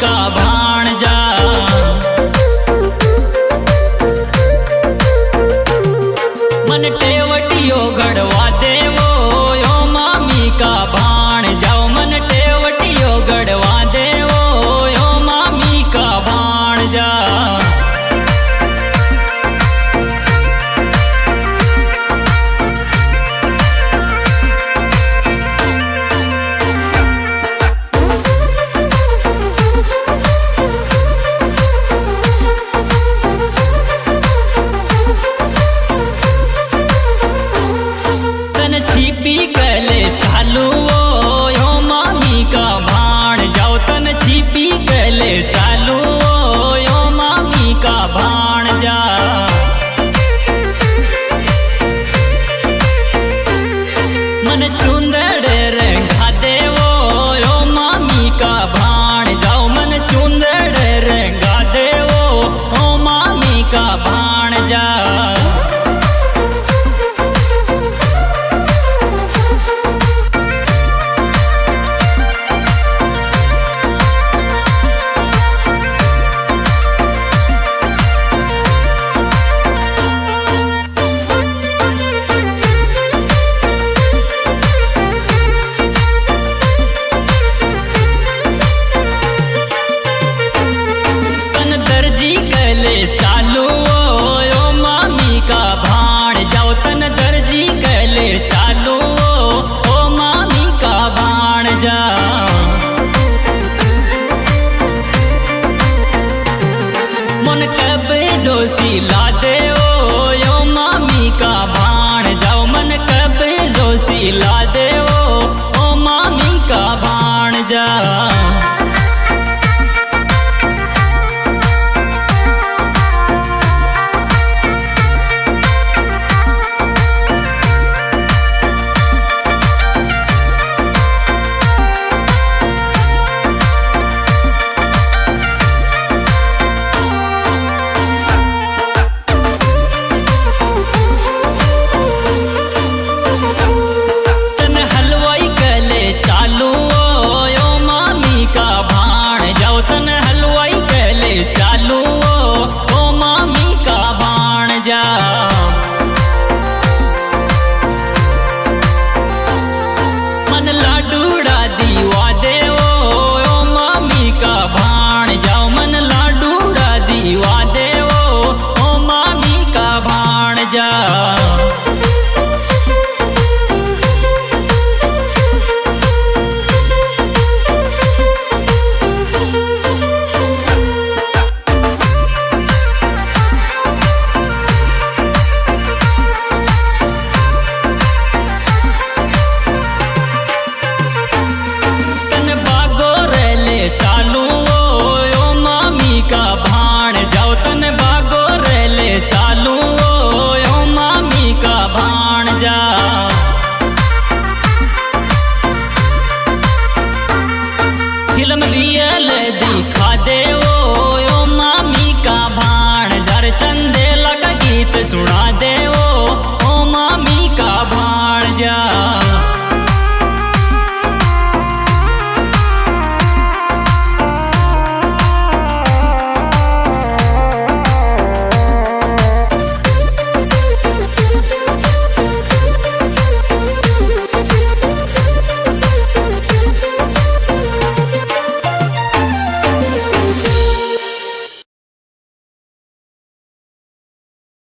का भाणजा मन टेवटियो गढ़वा देवो यो मामी का भाणजा मन टेवटियो गढ़वा देवो यो मामी का भाणजा छिपी कले चालू यो मामी का भाण जाओ तन छिपी कले चालू यो मामी का भाण जा मन चुंदड़ रंगा देवो यो मामी का भाण जाओ मन चुंदड़ रंगा देवो ओ मामी का भाण जा चालू यो मामी का भाण जाओ तन दर्जी कले चालू ओ मामी का भाण जा मन कब जो सिला दे यो मामी का भाण जाओ मन कब जो सिला दे ओ मामी का भाण जा चालू ओ मामी का भाण जा मन लाडूड़ा दीवा देवो ओ मामी का भाण जाओ मन लाडूड़ा दीवा देवो ओ मामी का भाण जा चालू यो मामी का भाण जाओ तन बागो रेले चालू यो मामी का भाण जा फिल्म रियल